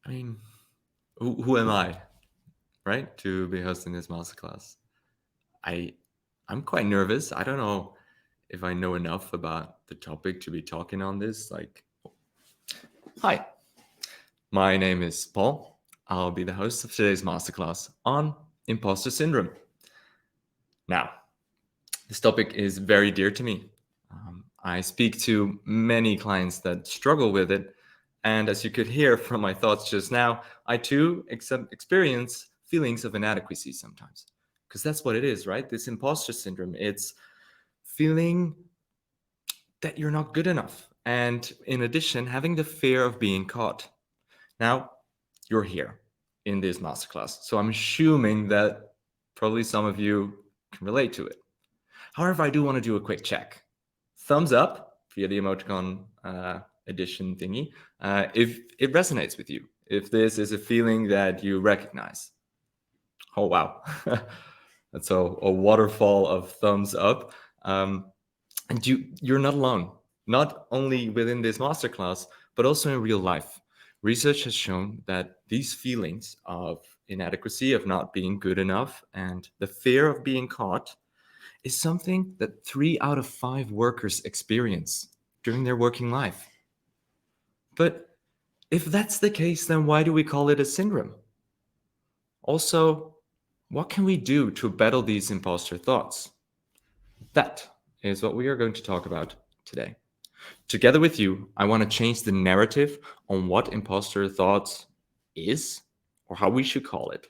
I mean, who am I, right, to be hosting this masterclass? I I'm quite nervous. I don't know if I know enough about the topic to be talking on this. Like, hi, my name is Paul. I'll be the host of today's masterclass on imposter syndrome. Now, this topic is very dear to me. I speak to many clients that struggle with it. And as you could hear from my thoughts just now, I too experience feelings of inadequacy sometimes. Because that's what it is, right? This imposter syndrome. It's feeling that you're not good enough. And in addition, having the fear of being caught. Now, you're here in this masterclass. So I'm assuming that probably some of you can relate to it. However, I do want to do a quick check. Thumbs up via the emoticon edition thingy if it resonates with you, if this is a feeling that you recognize. Oh, wow. That's a waterfall of thumbs up. And you're not alone, not only within this masterclass, but also in real life. Research has shown that these feelings of inadequacy, of not being good enough, and the fear of being caught is something that 3 out of 5 workers experience during their working life. But if that's the case, then why do we call it a syndrome? Also, what can we do to battle these imposter thoughts? That is what we are going to talk about today. Together with you, I want to change the narrative on what imposter thoughts is or how we should call it.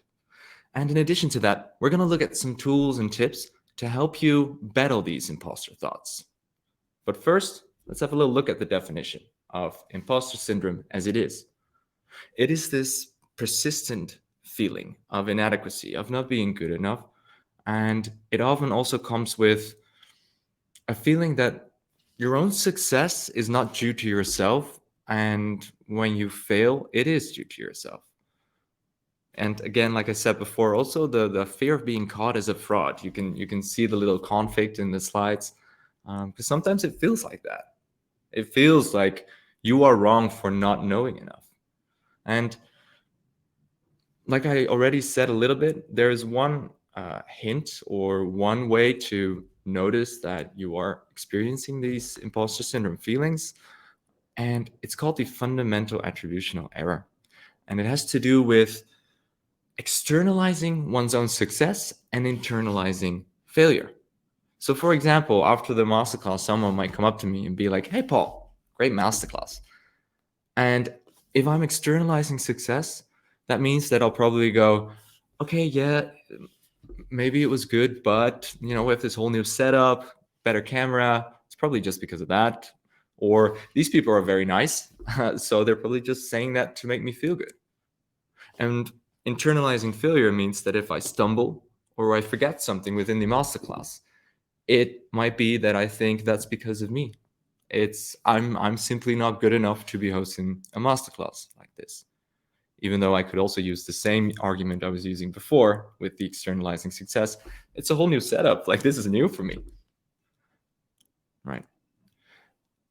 And in addition to that, we're going to look at some tools and tips to help you battle these imposter thoughts. But first, let's have a little look at the definition of imposter syndrome as it is. It is this persistent feeling of inadequacy, of not being good enough. And it often also comes with a feeling that your own success is not due to yourself. And when you fail, it is due to yourself. And again, like I said before, also the fear of being caught as a fraud. You can see the little conflict in the slides, because sometimes it feels like that. It feels like you are wrong for not knowing enough. And like I already said a little bit, there is one hint or one way to notice that you are experiencing these imposter syndrome feelings, and it's called the fundamental attributional error. And it has to do with externalizing one's own success and internalizing failure. So, for example, after the masterclass, someone might come up to me and be like, "Hey, Paul, great masterclass." And if I'm externalizing success, that means that I'll probably go, "Okay, yeah, maybe it was good, but we have this whole new setup, better camera. It's probably just because of that." Or these people are very nice, so they're probably just saying that to make me feel good. And internalizing failure means that if I stumble or I forget something within the masterclass, it might be that I think that's because of me. I'm simply not good enough to be hosting a masterclass like this. Even though I could also use the same argument I was using before with the externalizing success, it's a whole new setup. Like, this is new for me, right?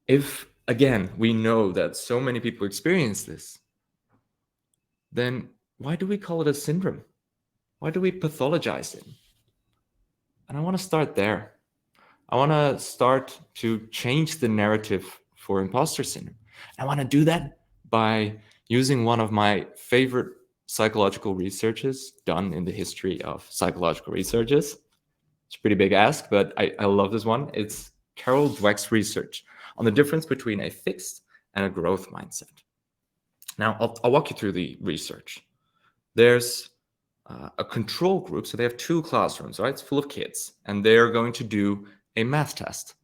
If again we know that so many people experience this, then why do we call it a syndrome? Why do we pathologize it? And I want to start there. I want to start to change the narrative for imposter syndrome. I want to do that by using one of my favorite psychological researches done in the history of psychological researches. It's a pretty big ask, but I love this one. It's Carol Dweck's research on the difference between a fixed and a growth mindset. Now, I'll walk you through the research. There's a control group. So they have 2 classrooms, right? It's full of kids, and they're going to do a math test.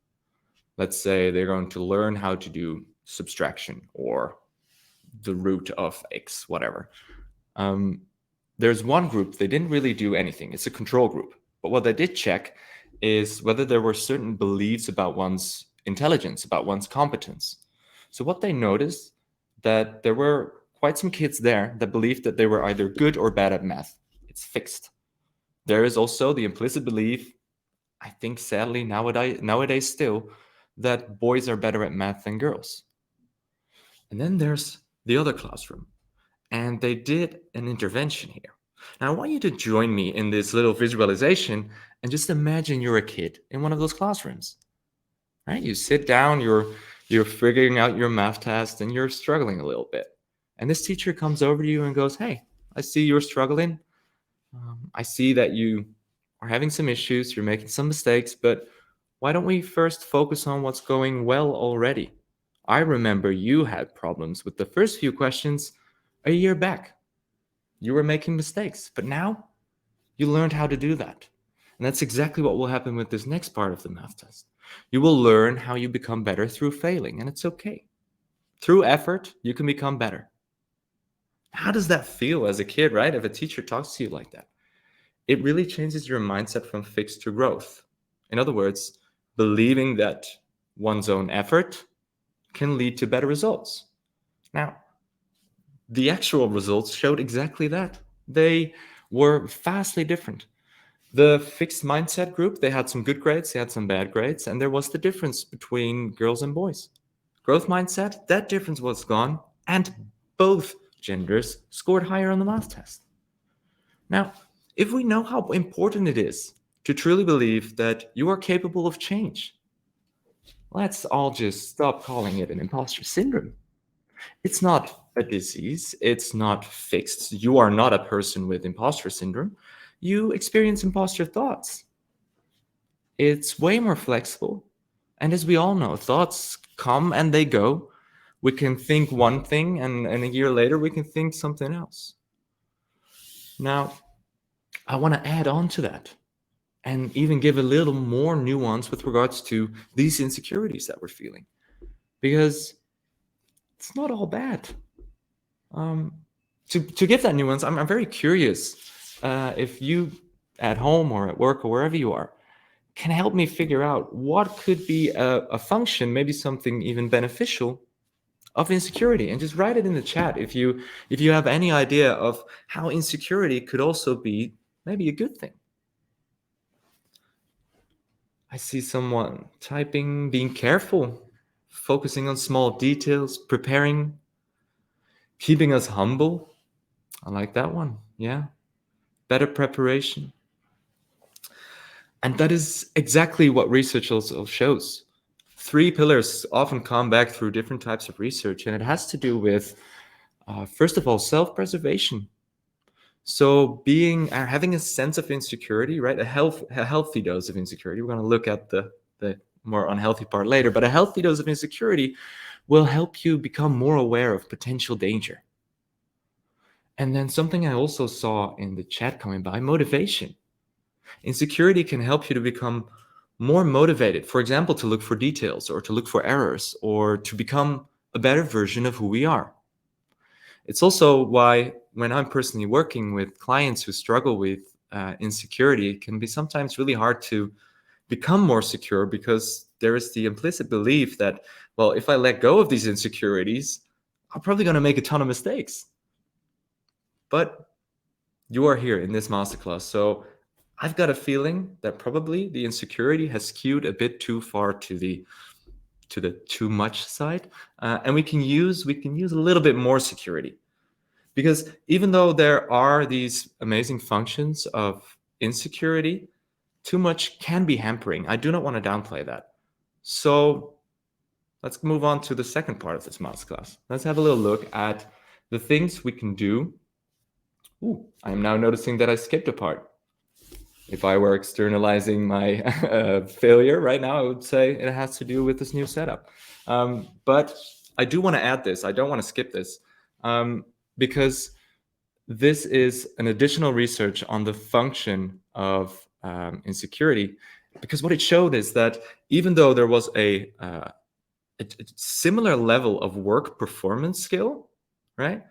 Let's say they're going to learn how to do subtraction or the root of x, whatever. There's one group, they didn't really do anything. It's a control group. But what they did check is whether there were certain beliefs about one's intelligence, about one's competence. So what they noticed, that there were quite some kids there that believed that they were either good or bad at math. It's fixed. There is also the implicit belief, I think sadly nowadays still, that boys are better at math than girls. And then there's the other classroom. and they did an intervention here. Now, I want you to join me in this little visualization and just imagine you're a kid in one of those classrooms, right? You sit down, you're figuring out your math test, and you're struggling a little bit. And this teacher comes over to you and goes, "Hey, I see you're struggling. I see that you are having some issues, you're making some mistakes, but why don't we first focus on what's going well already? I remember you had problems with the first few questions a year back. You were making mistakes, but now you learned how to do that." And that's exactly what will happen with this next part of the math test. You will learn how you become better through failing, and it's okay. Through effort, you can become better. How does that feel as a kid, right? If a teacher talks to you like that, it really changes your mindset from fixed to growth. In other words, believing that one's own effort can lead to better results. Now, the actual results showed exactly that. They were vastly different. The fixed mindset group, they had some good grades, they had some bad grades, and there was the difference between girls and boys. Growth mindset, that difference was gone, and both genders scored higher on the math test. Now, if we know how important it is to truly believe that you are capable of change, let's all just stop calling it an imposter syndrome. It's not a disease, it's not fixed. You are not a person with imposter syndrome. You experience imposter thoughts. It's way more flexible. And as we all know, thoughts come and they go. We can think one thing, and a year later, we can think something else. Now, I want to add on to that and even give a little more nuance with regards to these insecurities that we're feeling, because it's not all bad. To give that nuance, I'm very curious if you at home or at work or wherever you are can help me figure out what could be a function, maybe something even beneficial of insecurity, and just write it in the chat if you have any idea of how insecurity could also be maybe a good thing. I see someone typing, being careful, focusing on small details, preparing, keeping us humble. I like that one. Yeah. Better preparation. And that is exactly what research also shows. 3 pillars often come back through different types of research, and it has to do with, first of all, self-preservation. So having a sense of insecurity, right? A healthy dose of insecurity. We're going to look at the more unhealthy part later, but a healthy dose of insecurity will help you become more aware of potential danger. And then something I also saw in the chat coming by, motivation. Insecurity can help you to become more motivated, for example, to look for details or to look for errors or to become a better version of who we are. It's also why when I'm personally working with clients who struggle with insecurity, it can be sometimes really hard to become more secure, because there is the implicit belief that, well, if I let go of these insecurities, I'm probably going to make a ton of mistakes. But you are here in this masterclass, so I've got a feeling that probably the insecurity has skewed a bit too far to the too much side, and we can use a little bit more security, because even though there are these amazing functions of insecurity, too much can be hampering. I do not want to downplay that. So let's move on to the second part of this masterclass. Let's have a little look at the things we can do. Ooh, I'm now noticing that I skipped a part. If I were externalizing my failure right now, I would say it has to do with this new setup. But I do want to add this. I don't want to skip this, because this is an additional research on the function of insecurity. Because what it showed is that even though there was a similar level of work performance skill, right?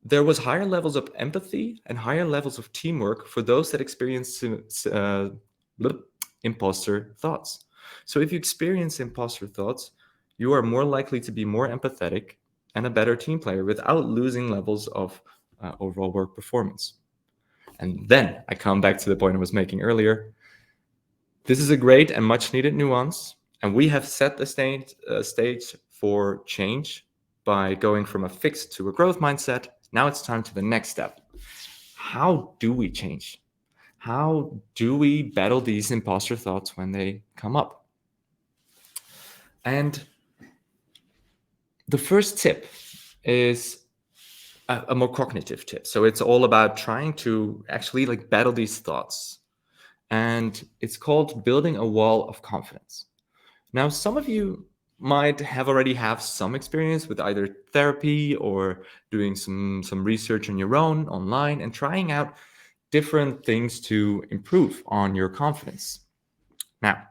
There was higher levels of empathy and higher levels of teamwork for those that experience imposter thoughts. So if you experience imposter thoughts, you are more likely to be more empathetic and a better team player without losing levels of overall work performance. And then I come back to the point I was making earlier. This is a great and much needed nuance, and we have set the stage for change by going from a fixed to a growth mindset Now it's time to the next step. How do we change? How do we battle these imposter thoughts when they come up? And the first tip is a more cognitive tip. So it's all about trying to actually like battle these thoughts. And it's called building a wall of confidence. Now, some of you might already have some experience with either therapy or doing some research on your own online and trying out different things to improve on your confidence. Now,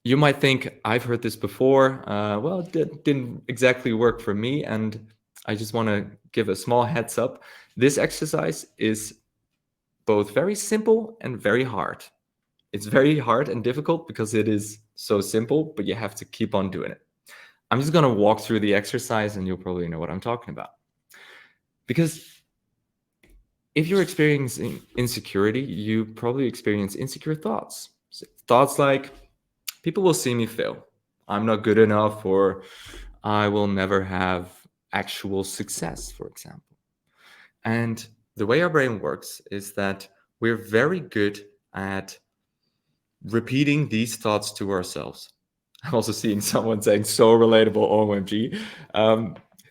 you might think, I've heard this before. Well, it didn't exactly work for me. And I just want to give a small heads up. This exercise is both very simple and very hard. It's very hard and difficult because it is so simple, but you have to keep on doing it. I'm just going to walk through the exercise and you'll probably know what I'm talking about. Because if you're experiencing insecurity, you probably experience insecure thoughts. Thoughts like, people will see me fail. I'm not good enough, or I will never have actual success, for example. And the way our brain works is that we're very good at repeating these thoughts to ourselves. I'm also seeing someone saying so relatable, OMG.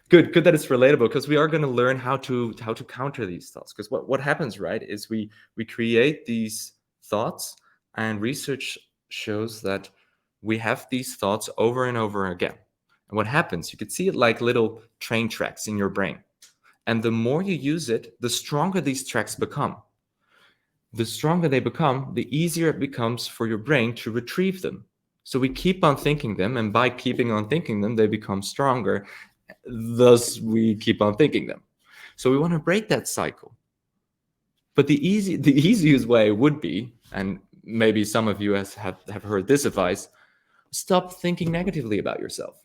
Good that it's relatable, because we are going to learn how to counter these thoughts. Because what happens, right, is we create these thoughts, and research shows that we have these thoughts over and over again. And what happens, you could see it like little train tracks in your brain. And the more you use it, the stronger these tracks become. The stronger they become, the easier it becomes for your brain to retrieve them. So we keep on thinking them, and by keeping on thinking them, they become stronger. Thus, we keep on thinking them. So we want to break that cycle. But the easiest way would be, and maybe some of you have heard this advice, stop thinking negatively about yourself.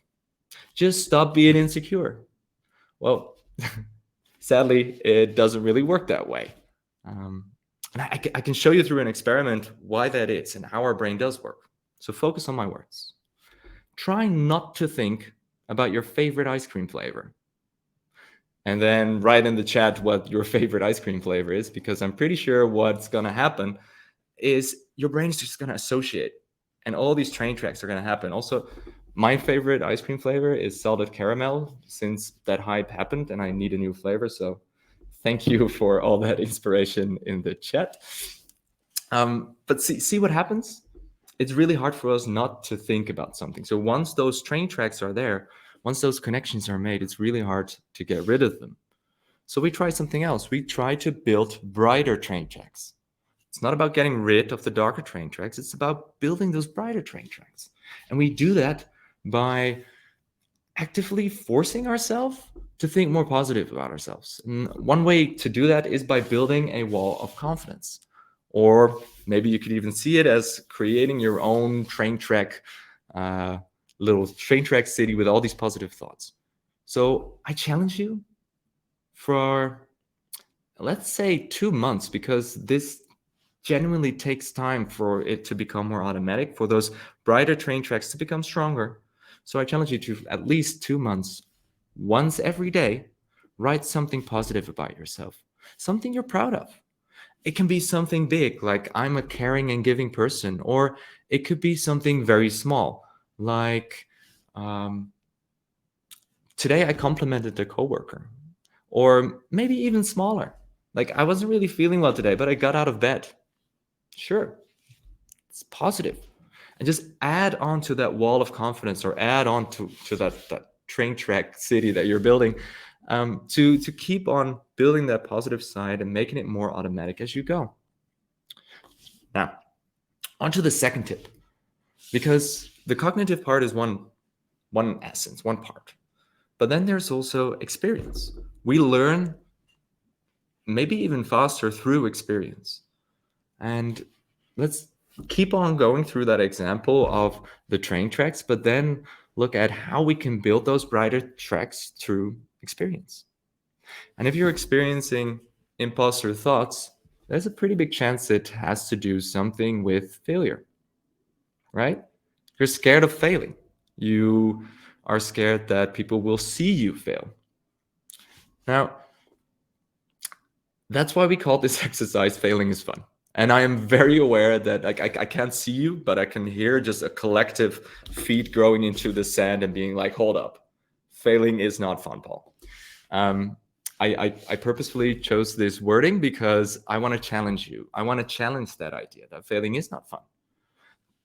Just stop being insecure. Well, sadly, it doesn't really work that way. And I can show you through an experiment why that is and how our brain does work. So focus on my words. Try not to think about your favorite ice cream flavor. And then write in the chat what your favorite ice cream flavor is, because I'm pretty sure what's going to happen is your brain's just going to associate, and all these train tracks are going to happen. Also, my favorite ice cream flavor is salted caramel, since that hype happened and I need a new flavor. So thank you for all that inspiration in the chat. But see what happens? It's really hard for us not to think about something. So once those train tracks are there, once those connections are made, it's really hard to get rid of them. So we try something else. We try to build brighter train tracks. It's not about getting rid of the darker train tracks. It's about building those brighter train tracks. And we do that by actively forcing ourselves to think more positive about ourselves. And one way to do that is by building a wall of confidence. Or maybe you could even see it as creating your own train track, little train track city with all these positive thoughts. So I challenge you for, let's say, 2 months, because this genuinely takes time for it to become more automatic, for those brighter train tracks to become stronger. So I challenge you to, at least 2 months, once every day, write something positive about yourself, something you're proud of. It can be something big, like I'm a caring and giving person, or it could be something very small, like today I complimented a coworker, or maybe even smaller, like I wasn't really feeling well today, but I got out of bed. Sure, it's positive. And just add on to that wall of confidence, or add on to that train track city that you're building, to keep on building that positive side and making it more automatic as you go. Now, on to the second tip, because the cognitive part is one essence, one part. But then there's also experience. We learn maybe even faster through experience. And let's keep on going through that example of the train tracks, but then look at how we can build those brighter tracks through experience. And if you're experiencing imposter thoughts, there's a pretty big chance it has to do something with failure, right? You're scared of failing. You are scared that people will see you fail. Now, that's why we call this exercise failing is fun. And I am very aware that I can't see you, but I can hear just a collective feet growing into the sand and being like, hold up, failing is not fun, Paul. I purposefully chose this wording because I want to challenge you. I want to challenge that idea that failing is not fun.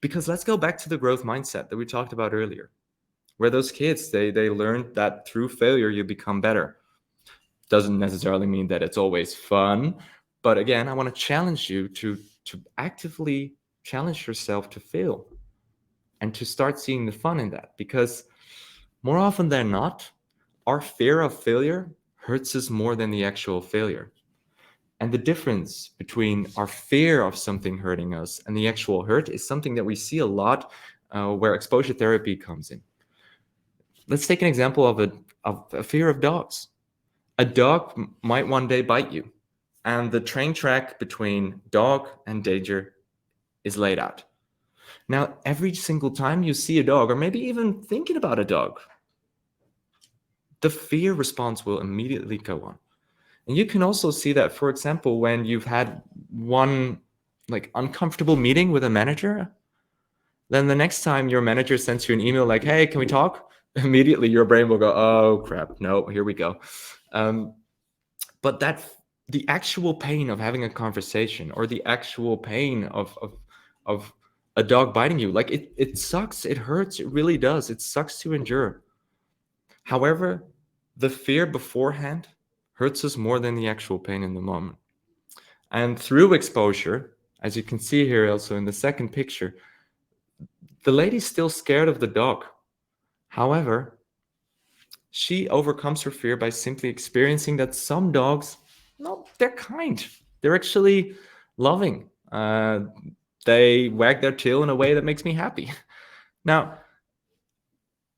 Because let's go back to the growth mindset that we talked about earlier, where those kids, they learned that through failure, you become better. Doesn't necessarily mean that it's always fun. But again, I want to challenge you to actively challenge yourself to fail and to start seeing the fun in that. Because more often than not, our fear of failure hurts us more than the actual failure. And the difference between our fear of something hurting us and the actual hurt is something that we see a lot where exposure therapy comes in. Let's take an example of a fear of dogs. A dog might one day bite you, and the train track between dog and danger is laid out. Now, every single time you see a dog, or maybe even thinking about a dog, the fear response will immediately go on. And you can also see that, for example, when you've had one uncomfortable meeting with a manager, then the next time your manager sends you an email like, hey, can we talk? Immediately your brain will go, oh crap, no, here we go. But the actual pain of having a conversation, or the actual pain of a dog biting you, like it sucks, it hurts, it really does. It sucks to endure. However, the fear beforehand hurts us more than the actual pain in the moment. And through exposure, as you can see here also in the second picture, the lady's still scared of the dog. However, she overcomes her fear by simply experiencing that some dogs, no, they're kind. They're actually loving. They wag their tail in a way that makes me happy. Now,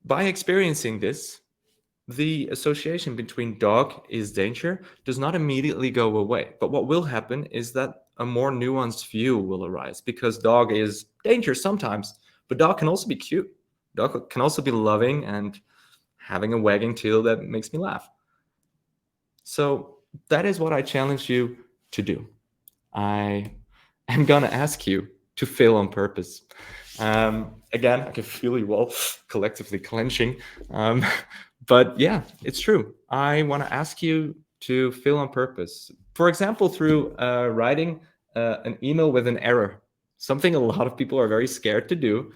by experiencing this, the association between dog is danger does not immediately go away. But what will happen is that a more nuanced view will arise, because dog is danger sometimes, but dog can also be cute. Dog can also be loving and having a wagging tail that makes me laugh. So that is what I challenge you to do. I am going to ask you to fail on purpose. Again, I can feel you all collectively clenching. But yeah, it's true. I want to ask you to fail on purpose. For example, through writing an email with an error, something a lot of people are very scared to do.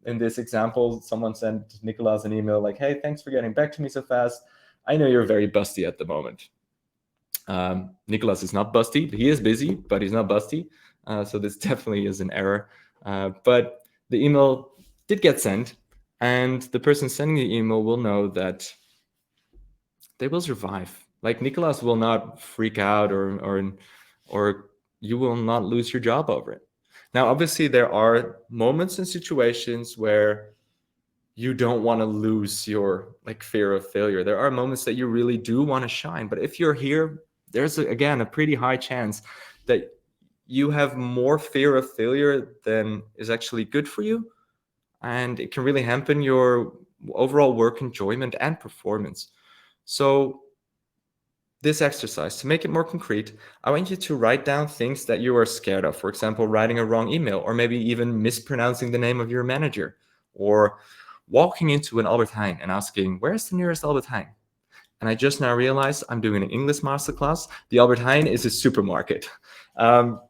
In this example, someone sent Nicolas an email like, hey, thanks for getting back to me so fast. I know you're very busty at the moment. Nicolas is not busty. He is busy, but he's not busty. So this definitely is an error. But the email did get sent, and the person sending the email will know that they will survive. Like, Nicolas will not freak out, or you will not lose your job over it. Now, obviously, there are moments and situations where you don't want to lose your fear of failure. There are moments that you really do want to shine. But if you're here, there's again a pretty high chance that you have more fear of failure than is actually good for you. And it can really hamper your overall work enjoyment and performance. So this exercise, to make it more concrete, I want you to write down things that you are scared of. For example, writing a wrong email, or maybe even mispronouncing the name of your manager, or walking into an Albert Heijn and asking, where's the nearest Albert Heijn? And I just now realized I'm doing an English masterclass. The Albert Heijn is a supermarket. But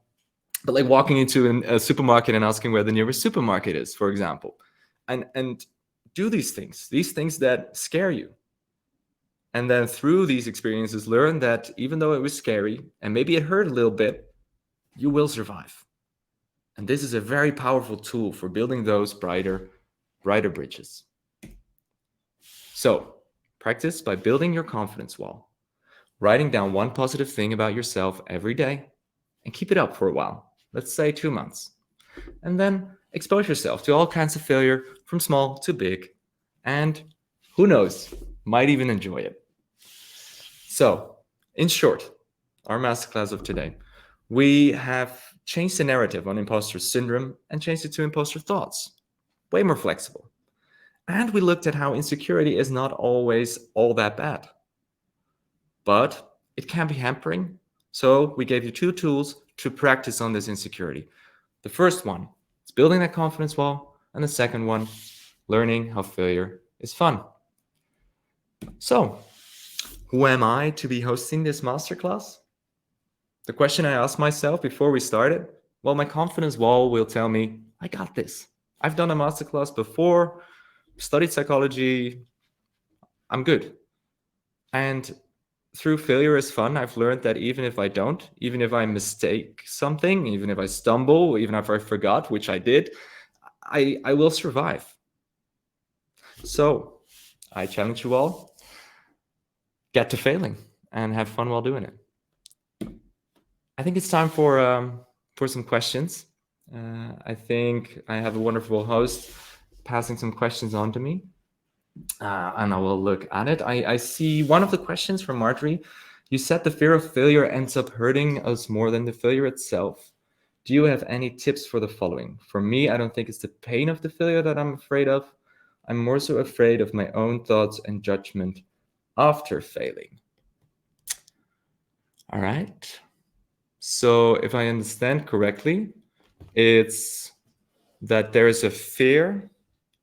like walking into a supermarket and asking where the nearest supermarket is, for example. And do these things that scare you. And then through these experiences, learn that even though it was scary and maybe it hurt a little bit, you will survive. And this is a very powerful tool for building those brighter bridges. So practice by building your confidence wall, writing down one positive thing about yourself every day, and keep it up for a while. Let's say 2 months. And then expose yourself to all kinds of failure, from small to big. And who knows, might even enjoy it. So, in short, our masterclass of today, we have changed the narrative on imposter syndrome and changed it to imposter thoughts. Way more flexible. And we looked at how insecurity is not always all that bad. but it can be hampering. So we gave you 2 tools to practice on this insecurity. The first one is building that confidence wall, and the second one, learning how failure is fun. So, who am I to be hosting this masterclass? The question I asked myself before we started, well, my confidence wall will tell me, I got this. I've done a masterclass before, studied psychology, I'm good. And through failure is fun, I've learned that even if I don't, even if I mistake something, even if I stumble, even if I forgot, which I did, I will survive. So I challenge you all, get to failing and have fun while doing it. I think it's time for some questions. I think I have a wonderful host passing some questions on to me. And I will look at it. I see one of the questions from Marjorie. You said the fear of failure ends up hurting us more than the failure itself. Do you have any tips for the following? For me, I don't think it's the pain of the failure that I'm afraid of. I'm more so afraid of my own thoughts and judgment after failing. All right. So if I understand correctly, it's that there is a fear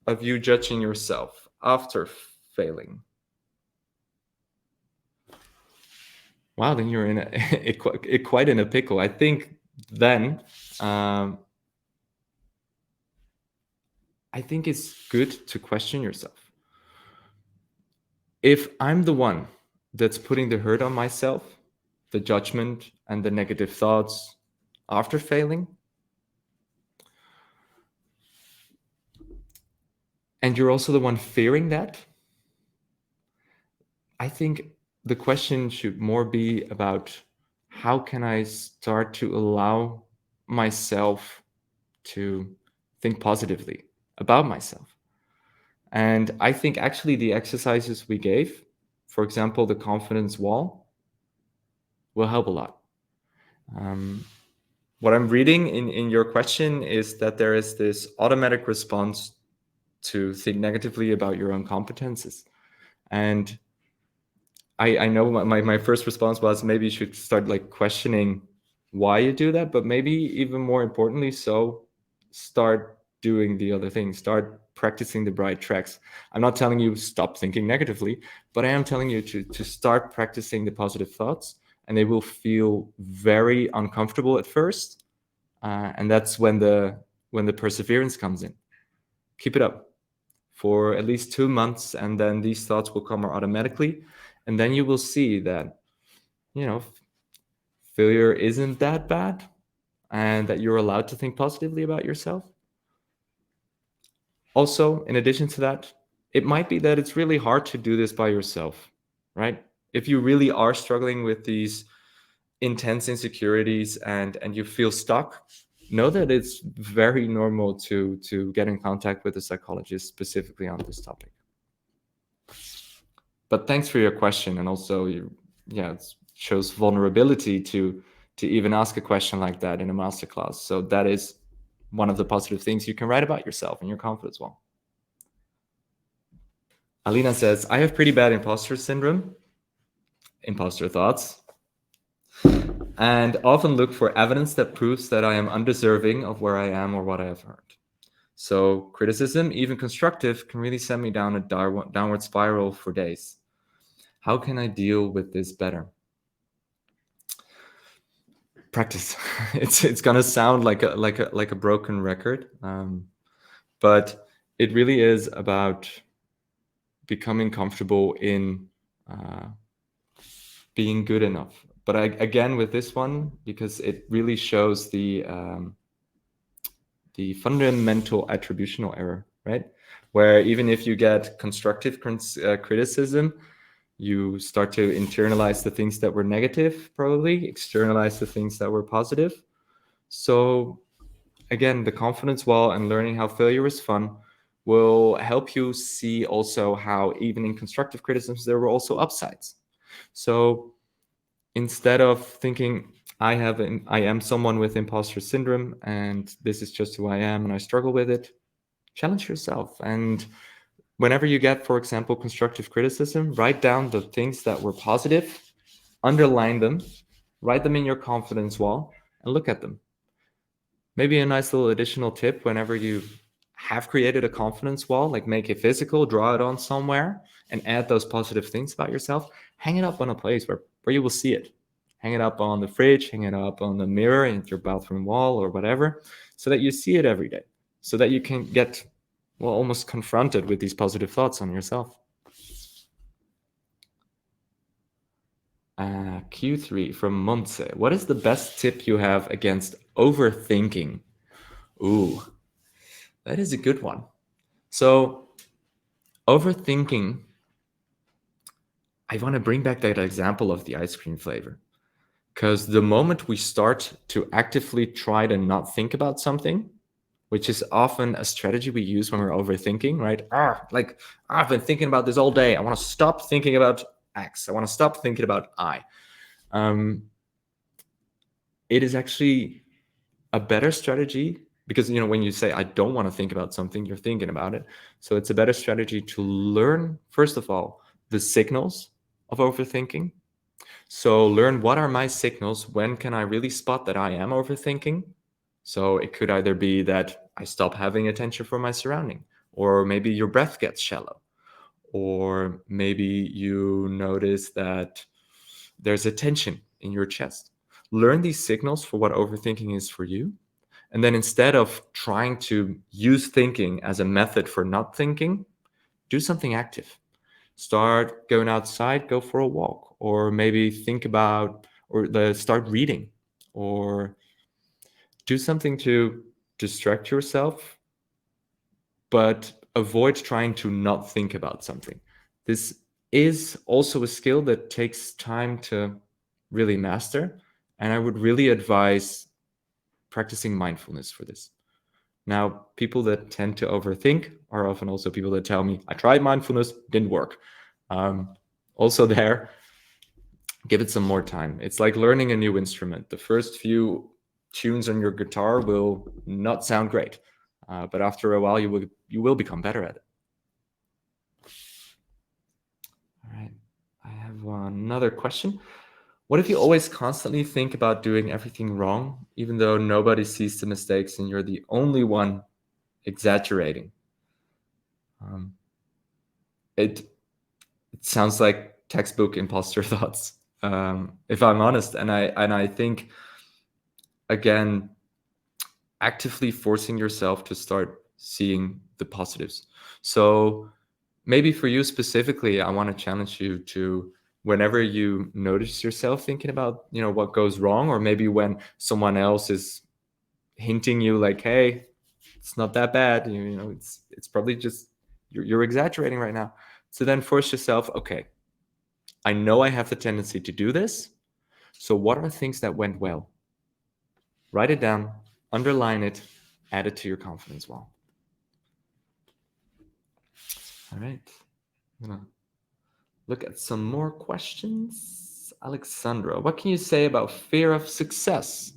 of you judging yourself after failing. Wow, then you're in quite in a pickle. I think then I think it's good to question yourself. If I'm the one that's putting the hurt on myself, the judgment and the negative thoughts after failing, and you're also the one fearing that, I think the question should more be about how can I start to allow myself to think positively about myself. And I think actually the exercises we gave, for example, the confidence wall, will help a lot. What I'm reading in your question is that there is this automatic response to think negatively about your own competences. And I know my first response was maybe you should start like questioning why you do that, but maybe even more importantly, so start doing the other things, start practicing the bright tracks. I'm not telling you stop thinking negatively, but I am telling you to start practicing the positive thoughts, and they will feel very uncomfortable at first. And that's when the perseverance comes in. Keep it up for at least 2 months, and then these thoughts will come automatically. And then you will see that, failure isn't that bad and that you're allowed to think positively about yourself. Also, in addition to that, it might be that it's really hard to do this by yourself, right? If you really are struggling with these intense insecurities and you feel stuck, know that it's very normal to get in contact with a psychologist specifically on this topic. But thanks for your question, and also it shows vulnerability to even ask a question like that in a masterclass. So that is one of the positive things you can write about yourself and your confidence wall. Alina says, I have pretty bad imposter syndrome, imposter thoughts, and often look for evidence that proves that I am undeserving of where I am or what I have earned. So criticism, even constructive, can really send me down a downward spiral for days. How can I deal with this better? Practice. It's gonna sound like a broken record, but it really is about becoming comfortable in being good enough. But again, with this one, because it really shows the fundamental attributional error, right? Where even if you get constructive criticism, you start to internalize the things that were negative, probably externalize the things that were positive. So again, the confidence wall and learning how failure is fun will help you see also how even in constructive criticisms, there were also upsides. So instead of thinking, I am someone with imposter syndrome and this is just who I am and I struggle with it, challenge yourself. And whenever you get, for example, constructive criticism, write down the things that were positive underline them, write them in your confidence wall, and look at them. Maybe a nice little additional tip whenever you have created a confidence wall, like make it physical, draw it on somewhere, and add those positive things about yourself. Hang it up on a place where you will see it. Hang it up on the fridge, hang it up on the mirror in your bathroom wall or whatever, so that you see it every day, so that you can get, well, almost confronted with these positive thoughts on yourself. Q3 from Montse. What is the best tip you have against overthinking? Ooh, that is a good one. So, overthinking, I want to bring back that example of the ice cream flavor. Because the moment we start to actively try to not think about something, which is often a strategy we use when we're overthinking, right? I've been thinking about this all day. I want to stop thinking about X. I want to stop thinking about I. It is actually a better strategy because, when you say, I don't want to think about something, you're thinking about it. So it's a better strategy to learn, first of all, the signals of overthinking. So learn, what are my signals? When can I really spot that I am overthinking? So it could either be that I stop having attention for my surrounding, or maybe your breath gets shallow, or maybe you notice that there's a tension in your chest. Learn these signals for what overthinking is for you. And then instead of trying to use thinking as a method for not thinking, do something active. Start going outside, go for a walk, or maybe think about, or start reading, or do something to distract yourself, but avoid trying to not think about something. This is also a skill that takes time to really master. And I would really advise practicing mindfulness for this. Now, people that tend to overthink are often also people that tell me, I tried mindfulness, didn't work. Also there, give it some more time. It's like learning a new instrument. The first few tunes on your guitar will not sound great, but after a while, you will become better at it. All right, I have another question. What if you always constantly think about doing everything wrong, even though nobody sees the mistakes and you're the only one exaggerating? It sounds like textbook imposter thoughts, if I'm honest. And I think, again, actively forcing yourself to start seeing the positives. So maybe for you specifically, I want to challenge you to, whenever you notice yourself thinking about, what goes wrong, or maybe when someone else is hinting you like, hey, it's not that bad, it's probably just you're exaggerating right now. So then force yourself, okay, I know I have the tendency to do this. So what are things that went well? Write it down, underline it, add it to your confidence wall. All right. I'm gonna look at some more questions. Alexandra, what can you say about fear of success?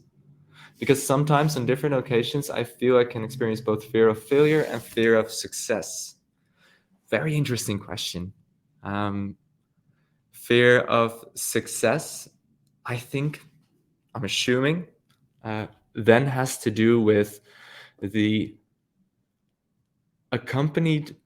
Because sometimes on different occasions, I feel I can experience both fear of failure and fear of success. Very interesting question. Fear of success, I think, I'm assuming, then has to do with the accompanied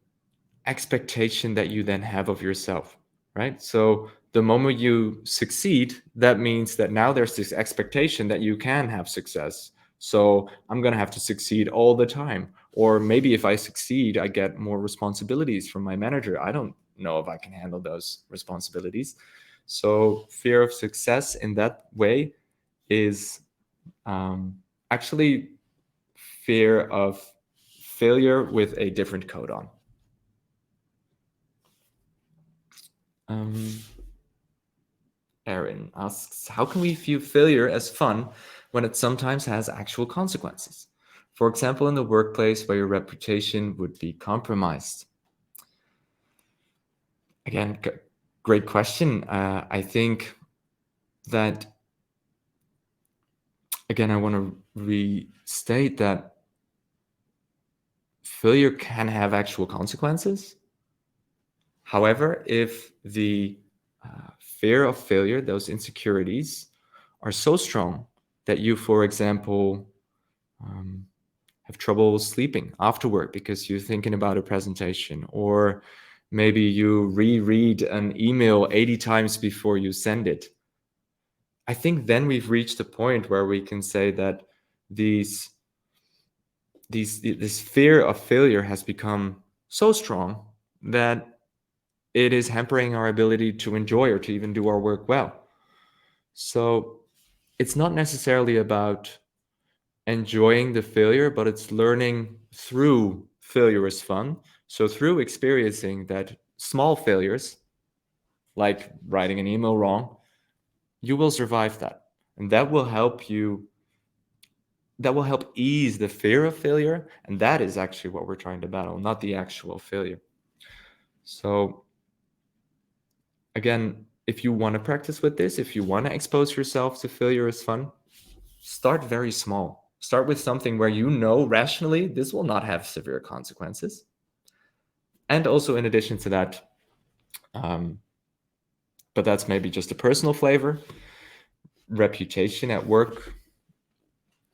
expectation that you then have of yourself, right? So the moment you succeed, that means that now there's this expectation that you can have success. So I'm going to have to succeed all the time. Or maybe if I succeed, I get more responsibilities from my manager. I don't know if I can handle those responsibilities. So fear of success in that way is actually fear of failure with a different code on. Aaron asks, how can we view failure as fun when it sometimes has actual consequences? For example, in the workplace where your reputation would be compromised. Again, great question. I think that, again, I want to restate that failure can have actual consequences. However, if the fear of failure, those insecurities, are so strong that you, for example, have trouble sleeping after work because you're thinking about a presentation, or maybe you reread an email 80 times before you send it. I think then we've reached a point where we can say that this fear of failure has become so strong that it is hampering our ability to enjoy or to even do our work well. So it's not necessarily about enjoying the failure, but it's learning through failure is fun. So through experiencing that small failures, like writing an email wrong, you will survive that. And that will help ease the fear of failure. And that is actually what we're trying to battle, not the actual failure. So again, if you want to practice with this, if you want to expose yourself to failure is fun, start very small. Start with something where you know rationally this will not have severe consequences. And also, in addition to that, but that's maybe just a personal flavor, reputation at work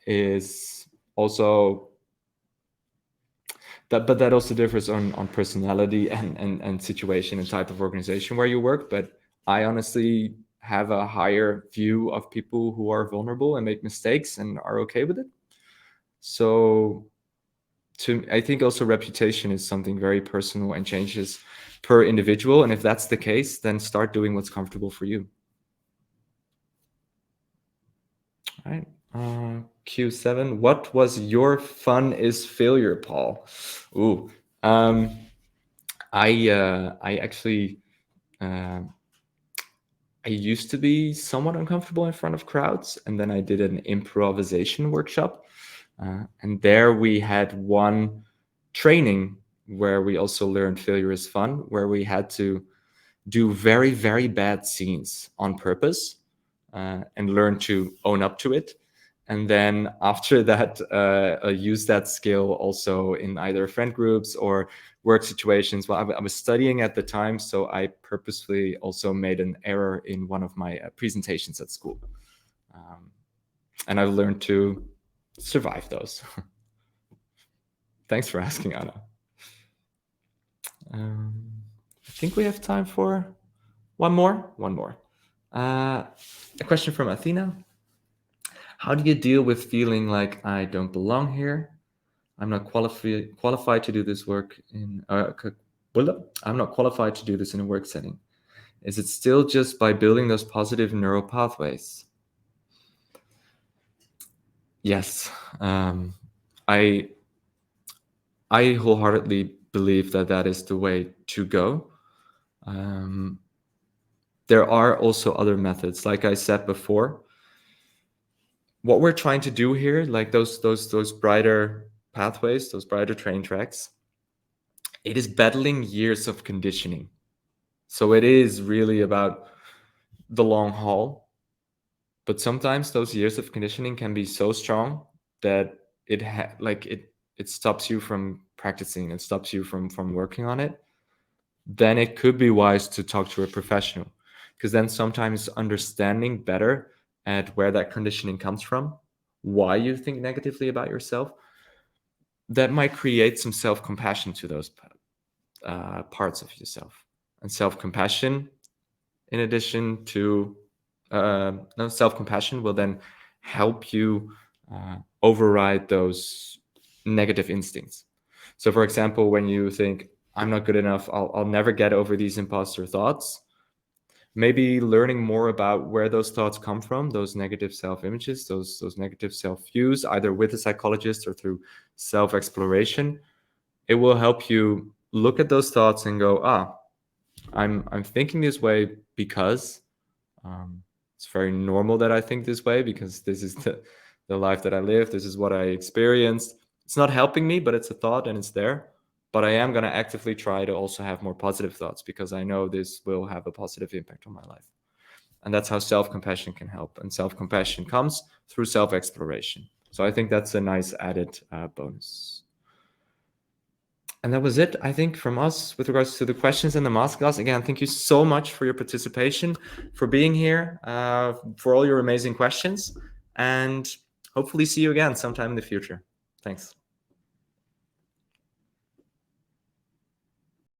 is also that, but that also differs on personality and situation and type of organization where you work. But I honestly have a higher view of people who are vulnerable and make mistakes and are okay with it. So I think also reputation is something very personal and changes per individual. And if that's the case, then start doing what's comfortable for you. All right. Q7. What was your fun is failure, Paul? Ooh. I actually I used to be somewhat uncomfortable in front of crowds, and then I did an improvisation workshop, and there we had one training where we also learned failure is fun, where we had to do very, very bad scenes on purpose and learn to own up to it. And then after that, use that skill also in either friend groups or work situations. Well, I was studying at the time, so I purposefully also made an error in one of my presentations at school. And I've learned to survive those. Thanks for asking, Anna. I think we have time for one more. A question from Athena. How do you deal with feeling like I don't belong here? I'm not qualified to do this work in. I'm not qualified to do this in a work setting. Is it still just by building those positive neural pathways? Yes, I wholeheartedly believe that is the way to go. There are also other methods, like I said before. What we're trying to do here, like those brighter pathways, those brighter train tracks, it is battling years of conditioning. So it is really about the long haul. But sometimes those years of conditioning can be so strong that it stops you from practicing, it stops you from working on it. Then it could be wise to talk to a professional, because then sometimes understanding better at where that conditioning comes from, why you think negatively about yourself, that might create some self-compassion to those parts of yourself. And self-compassion, in addition to self-compassion, will then help you override those negative instincts. So, for example, when you think, I'm not good enough, I'll never get over these imposter thoughts, maybe learning more about where those thoughts come from, those negative self-images, those negative self-views, either with a psychologist or through self-exploration, it will help you look at those thoughts and go, I'm thinking this way because it's very normal that I think this way, because this is the life that I live. This is what I experienced. It's not helping me, but it's a thought and it's there. But I am going to actively try to also have more positive thoughts, because I know this will have a positive impact on my life. And that's how self-compassion can help. And self-compassion comes through self-exploration. So I think that's a nice added bonus. And that was it, I think, from us with regards to the questions in the masterclass. Again, thank you so much for your participation, for being here, for all your amazing questions, and hopefully see you again sometime in the future. Thanks.